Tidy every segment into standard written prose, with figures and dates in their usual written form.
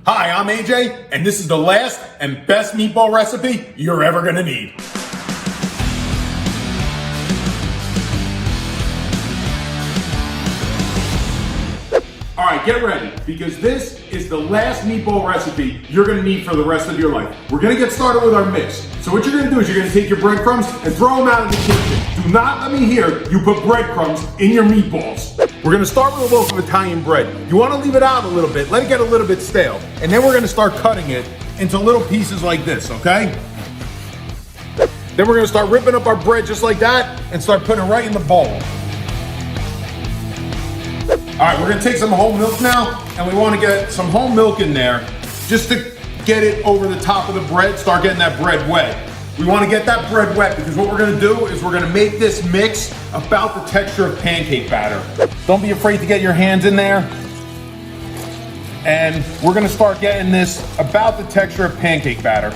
Hi, I'm AJ, and this is the last and best meatball recipe you're ever gonna need. All right, get ready, because this is the last meatball recipe you're gonna need for the rest of your life. We're gonna get started with our mix. So what you're gonna do is you're gonna take your breadcrumbs and throw them out in the kitchen. Do not let me hear you put breadcrumbs in your meatballs. We're gonna start with a loaf of Italian bread. You wanna leave it out a little bit, let it get a little bit stale. And then we're gonna start cutting it into little pieces like this, okay? Then we're gonna start ripping up our bread just like that and start putting it right in the bowl. All right, we're gonna take some whole milk now, and we wanna get some whole milk in there just to get it over the top of the bread, start getting that bread wet. We wanna get that bread wet because what we're gonna do is we're gonna make this mix about the texture of pancake batter. Don't be afraid to get your hands in there. And we're gonna start getting this about the texture of pancake batter.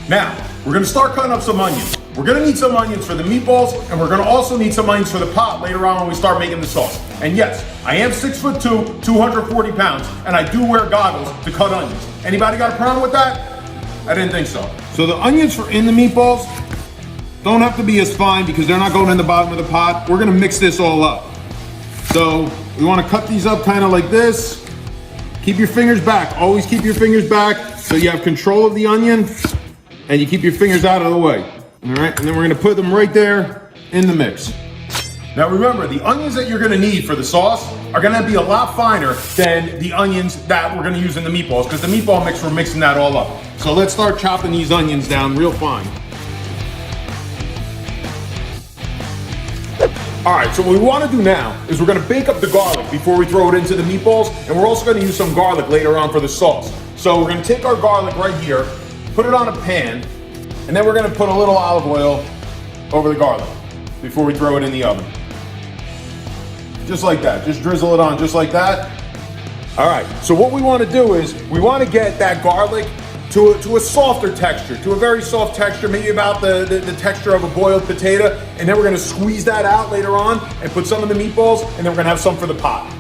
Now, we're gonna start cutting up some onions. We're gonna need some onions for the meatballs, and we're gonna also need some onions for the pot later on when we start making the sauce. And yes, I am 6'2", 240 pounds, and I do wear goggles to cut onions. Anybody got a problem with that? I didn't think so. So the onions for in the meatballs don't have to be as fine because they're not going in the bottom of the pot. We're gonna mix this all up. So we wanna cut these up kind of like this. Keep your fingers back, always keep your fingers back so you have control of the onion and you keep your fingers out of the way. All right, and then we're gonna put them right there in the mix. Now remember, the onions that you're gonna need for the sauce are gonna be a lot finer than the onions that we're gonna use in the meatballs, because the meatball mix, we're mixing that all up. So let's start chopping these onions down real fine. All right, so what we wanna do now is we're gonna bake up the garlic before we throw it into the meatballs, and we're also gonna use some garlic later on for the sauce. So we're gonna take our garlic right here, put it on a pan, and then we're gonna put a little olive oil over the garlic before we throw it in the oven. Just like that, just drizzle it on just like that. All right, so what we wanna do is we wanna get that garlic to a softer texture, to a very soft texture, maybe about the texture of a boiled potato, and then we're gonna squeeze that out later on and put some in the meatballs, and then we're gonna have some for the pot.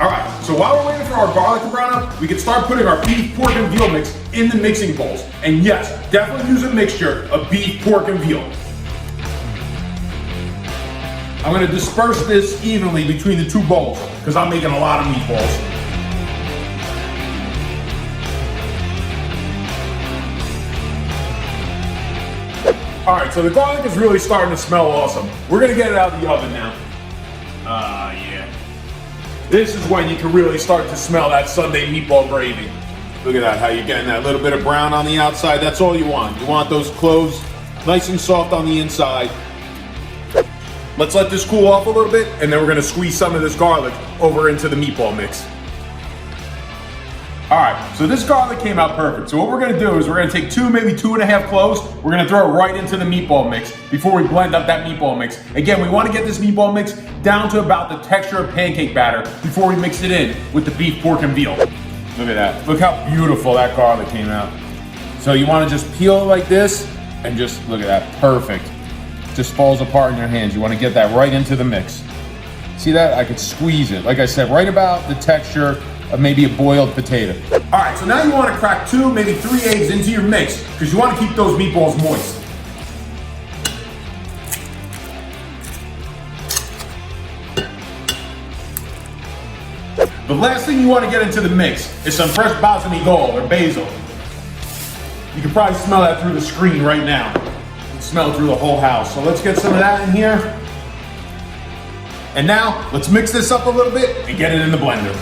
All right, so while we're waiting for our garlic to brown up, we can start putting our beef, pork, and veal mix in the mixing bowls. And yes, definitely use a mixture of beef, pork, and veal. I'm gonna disperse this evenly between the two bowls because I'm making a lot of meatballs. All right, so the garlic is really starting to smell awesome. We're gonna get it out of the oven now. Yeah. This is when you can really start to smell that Sunday meatball gravy. Look at that, how you're getting that little bit of brown on the outside. That's all you want. You want those cloves nice and soft on the inside. Let's let this cool off a little bit, and then we're gonna squeeze some of this garlic over into the meatball mix. All right, so this garlic came out perfect. So what we're gonna do is we're gonna take 2, maybe 2.5 cloves. We're gonna throw it right into the meatball mix before we blend up that meatball mix. Again, we wanna get this meatball mix down to about the texture of pancake batter before we mix it in with the beef, pork, and veal. Look at that. Look how beautiful that garlic came out. So you wanna just peel it like this and just look at that, perfect. Just falls apart in your hands. You wanna get that right into the mix. See that? I could squeeze it. Like I said, right about the texture of maybe a boiled potato. All right, so now you wanna crack 2, maybe 3 eggs into your mix because you wanna keep those meatballs moist. The last thing you wanna get into the mix is some fresh balsamic or basil. You can probably smell that through the screen right now. You can smell it through the whole house. So let's get some of that in here. And now, let's mix this up a little bit and get it in the blender.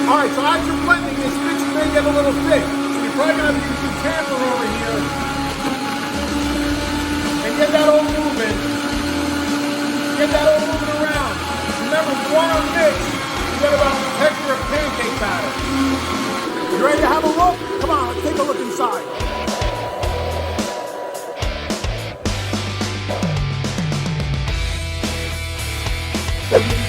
All right, so as you're blending, this mix may get a little thick. So you're probably gonna have to use some tamper over here and get that all moving. Get that all moving around. Remember, we want our mix to get about the texture of pancake batter. You ready to have a look? Come on, let's take a look inside.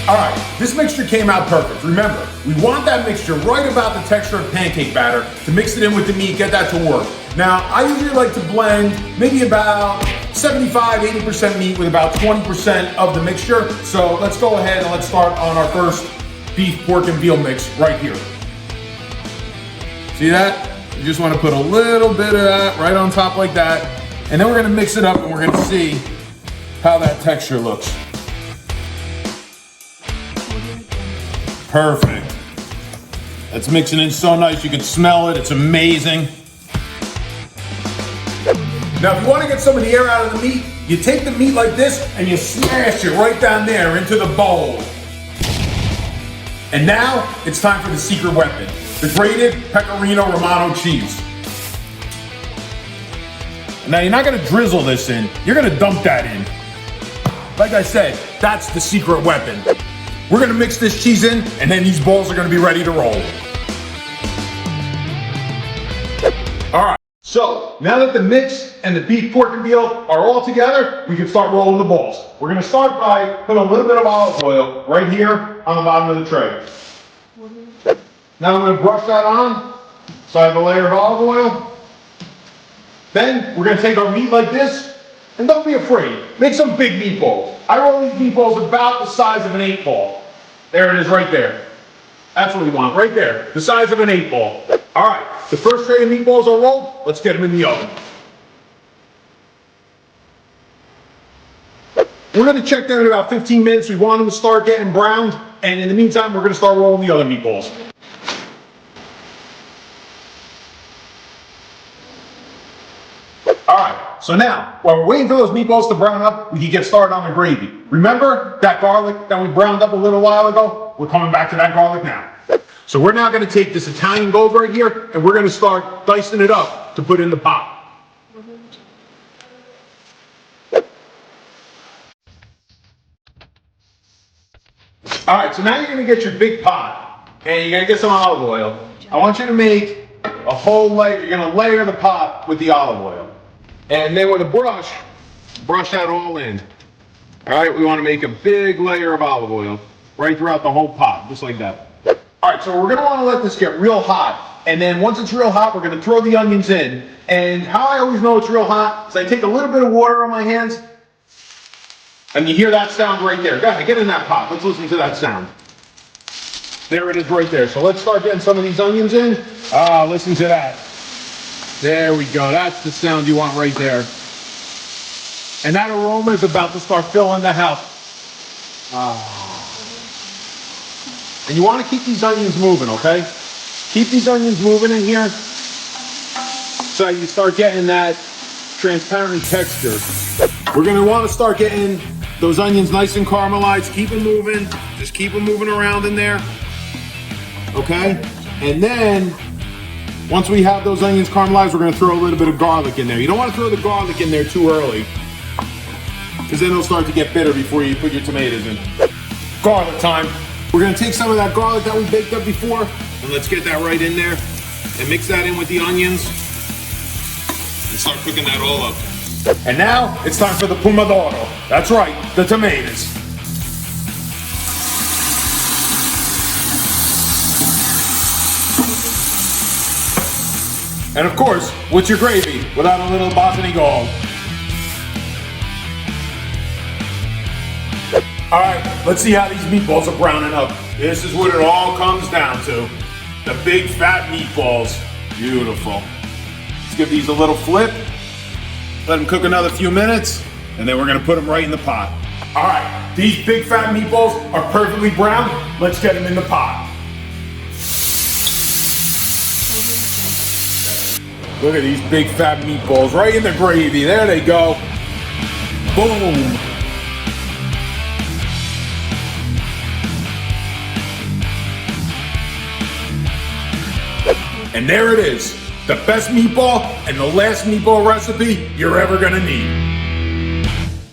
All right, this mixture came out perfect. Remember, we want that mixture right about the texture of pancake batter to mix it in with the meat, get that to work. Now, I usually like to blend maybe about 75, 80% meat with about 20% of the mixture. So let's go ahead and let's start on our first beef, pork, and veal mix right here. See that? You just want to put a little bit of that right on top like that. And then we're gonna mix it up and we're gonna see how that texture looks. Perfect. It's mixing in so nice, you can smell it, it's amazing. Now, if you want to get some of the air out of the meat, you take the meat like this and you smash it right down there into the bowl. And now, it's time for the secret weapon, the grated pecorino romano cheese. Now, you're not going to drizzle this in, you're going to dump that in. Like I said, that's the secret weapon. We're going to mix this cheese in, and then these balls are going to be ready to roll. All right. So, now that the mix and the beef, pork, and veal are all together, we can start rolling the balls. We're gonna start by putting a little bit of olive oil right here on the bottom of the tray. Now I'm gonna brush that on, so I have a layer of olive oil. Then, we're gonna take our meat like this, and don't be afraid, make some big meatballs. I roll these meatballs about the size of an 8-ball. There it is right there. That's what we want, right there, the size of an 8-ball. All right, the first tray of meatballs are rolled. Let's get them in the oven. We're gonna check them in about 15 minutes. We want them to start getting browned. And in the meantime, we're gonna start rolling the other meatballs. All right, so now, while we're waiting for those meatballs to brown up, we can get started on the gravy. Remember that garlic that we browned up a little while ago? We're coming back to that garlic now. So we're now gonna take this Italian gold right here, and we're gonna start dicing it up to put in the pot. All right, so now you're gonna get your big pot, and you're gonna get some olive oil. I want you to make a whole layer, you're gonna layer the pot with the olive oil. And then with a brush that all in. All right, we wanna make a big layer of olive oil right throughout the whole pot, just like that. All right, so we're gonna wanna let this get real hot. And then once it's real hot, we're gonna throw the onions in. And how I always know it's real hot is I take a little bit of water on my hands, and you hear that sound right there. Go ahead, get in that pot. Let's listen to that sound. There it is right there. So let's start getting some of these onions in. Listen to that. There we go. That's the sound you want right there. And that aroma is about to start filling the house. And you want to keep these onions moving, okay? Keep these onions moving in here so you start getting that transparent texture. We're going to want to start getting those onions nice and caramelized. Keep them moving. Just keep them moving around in there. Okay? And then, once we have those onions caramelized, we're going to throw a little bit of garlic in there. You don't want to throw the garlic in there too early, because then it'll start to get bitter before you put your tomatoes in. Garlic time. We're gonna take some of that garlic that we baked up before, and let's get that right in there, and mix that in with the onions, and start cooking that all up. And now, it's time for the pomodoro. That's right, the tomatoes. And of course, what's your gravy without a little Boston gold? All right, let's see how these meatballs are browning up. This is what it all comes down to. The big fat meatballs. Beautiful. Let's give these a little flip. Let them cook another few minutes, and then we're gonna put them right in the pot. All right, these big fat meatballs are perfectly browned. Let's get them in the pot. Look at these big fat meatballs right in the gravy. There they go. Boom. And there it is, the best meatball and the last meatball recipe you're ever gonna need.